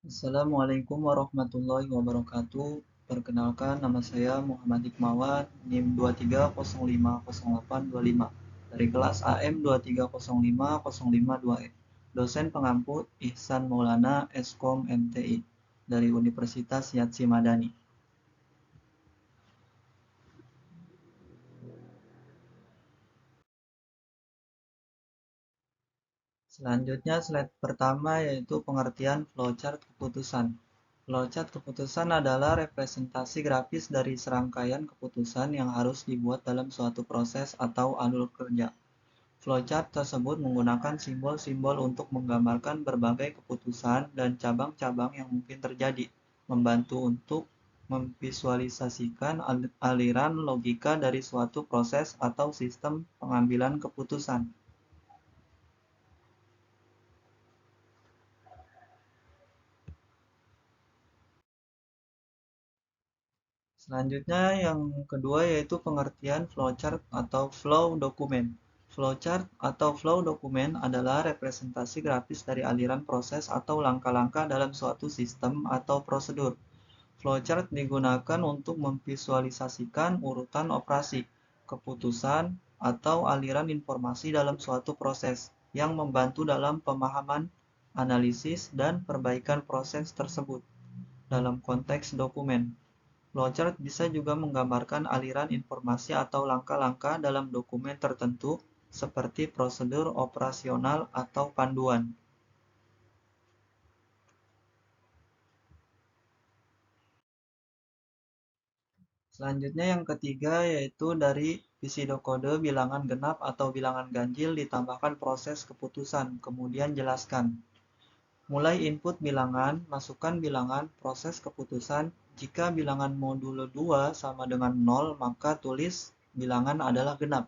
Assalamualaikum warahmatullahi wabarakatuh. Perkenalkan, nama saya Muhammad Hikmawan, NIM 23050825 dari kelas AM 2305052E. Dosen pengampu Ihsan Maulana, Eskom MTI dari Universitas Yatsi Madani. Selanjutnya, slide pertama yaitu pengertian flowchart keputusan. Flowchart keputusan adalah representasi grafis dari serangkaian keputusan yang harus dibuat dalam suatu proses atau alur kerja. Flowchart tersebut menggunakan simbol-simbol untuk menggambarkan berbagai keputusan dan cabang-cabang yang mungkin terjadi, membantu untuk memvisualisasikan aliran logika dari suatu proses atau sistem pengambilan keputusan. Selanjutnya yang kedua yaitu pengertian flowchart atau flow dokumen. Flowchart atau flow dokumen adalah representasi grafis dari aliran proses atau langkah-langkah dalam suatu sistem atau prosedur. Flowchart digunakan untuk memvisualisasikan urutan operasi, keputusan, atau aliran informasi dalam suatu proses yang membantu dalam pemahaman, analisis, dan perbaikan proses tersebut dalam konteks dokumen. Flowchart bisa juga menggambarkan aliran informasi atau langkah-langkah dalam dokumen tertentu, seperti prosedur operasional atau panduan. Selanjutnya yang ketiga yaitu dari pseudokode bilangan genap atau bilangan ganjil ditambahkan proses keputusan, kemudian jelaskan. Mulai input bilangan, masukkan bilangan, proses keputusan. Jika bilangan modulo 2 sama dengan 0, maka tulis bilangan adalah genap.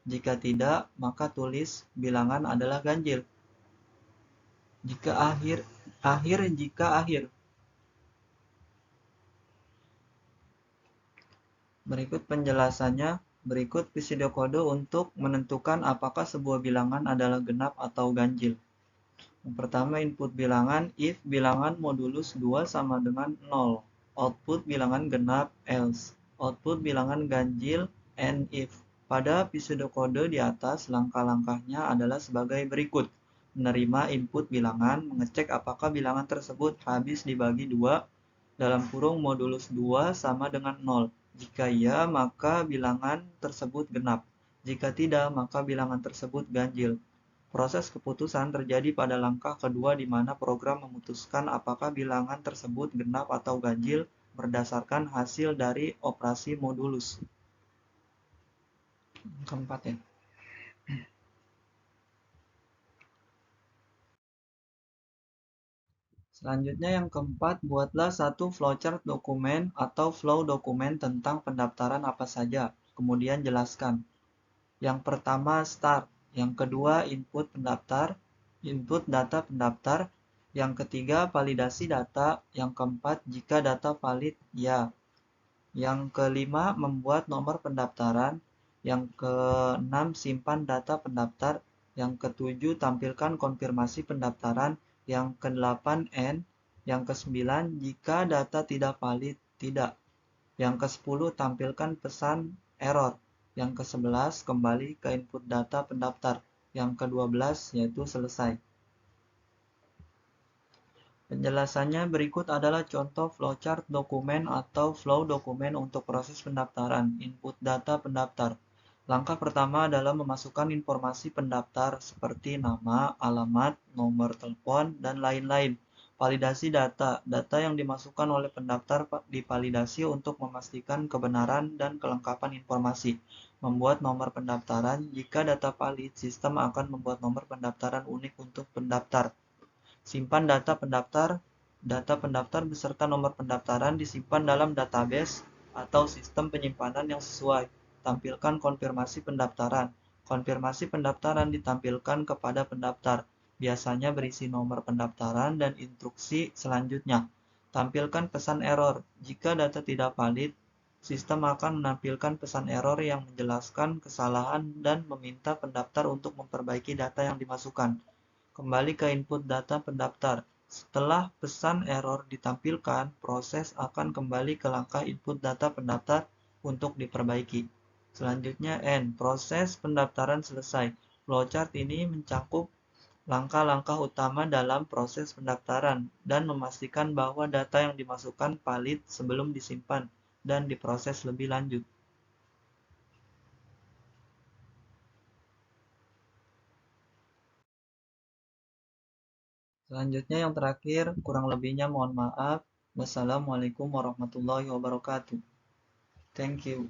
Jika tidak, maka tulis bilangan adalah ganjil. Jika akhir, jika akhir. Berikut penjelasannya. Berikut pseudokode untuk menentukan apakah sebuah bilangan adalah genap atau ganjil. Yang pertama, input bilangan if bilangan modulus 2 sama dengan 0. Output bilangan genap else. Output bilangan ganjil and if. Pada pseudokode di atas, langkah-langkahnya adalah sebagai berikut. Menerima input bilangan, mengecek apakah bilangan tersebut habis dibagi 2, dalam kurung modulus 2 sama dengan 0. Jika iya, maka bilangan tersebut genap. Jika tidak, maka bilangan tersebut ganjil. Proses keputusan terjadi pada langkah kedua di mana program memutuskan apakah bilangan tersebut genap atau ganjil berdasarkan hasil dari operasi modulus. Keempat ya. Selanjutnya yang keempat, buatlah satu flowchart dokumen atau flow dokumen tentang pendaftaran apa saja. Kemudian jelaskan. Yang pertama start, yang kedua input pendaftar, input data pendaftar, yang ketiga validasi data, yang keempat jika data valid ya. Yang kelima membuat nomor pendaftaran, yang keenam simpan data pendaftar, yang ketujuh tampilkan konfirmasi pendaftaran, yang kedelapan end, yang kesembilan jika data tidak valid tidak. Yang ke-10 tampilkan pesan error. Yang ke-11 kembali ke input data pendaftar. Yang ke-12 yaitu selesai. Penjelasannya berikut adalah contoh flowchart dokumen atau flow dokumen untuk proses pendaftaran. Input data pendaftar. Langkah pertama adalah memasukkan informasi pendaftar seperti nama, alamat, nomor telepon, dan lain-lain. Validasi data. Data yang dimasukkan oleh pendaftar divalidasi untuk memastikan kebenaran dan kelengkapan informasi. Membuat nomor pendaftaran. Jika data valid, sistem akan membuat nomor pendaftaran unik untuk pendaftar. Simpan data pendaftar. Data pendaftar beserta nomor pendaftaran disimpan dalam database atau sistem penyimpanan yang sesuai. Tampilkan konfirmasi pendaftaran. Konfirmasi pendaftaran ditampilkan kepada pendaftar. Biasanya berisi nomor pendaftaran dan instruksi selanjutnya. Tampilkan pesan error. Jika data tidak valid, sistem akan menampilkan pesan error yang menjelaskan kesalahan dan meminta pendaftar untuk memperbaiki data yang dimasukkan. Kembali ke input data pendaftar. Setelah pesan error ditampilkan, proses akan kembali ke langkah input data pendaftar untuk diperbaiki. Selanjutnya N. Proses pendaftaran selesai. Flowchart ini mencakup langkah-langkah utama dalam proses pendaftaran dan memastikan bahwa data yang dimasukkan valid sebelum disimpan dan diproses lebih lanjut. Selanjutnya yang terakhir, kurang lebihnya mohon maaf. Wassalamualaikum warahmatullahi wabarakatuh. Thank you.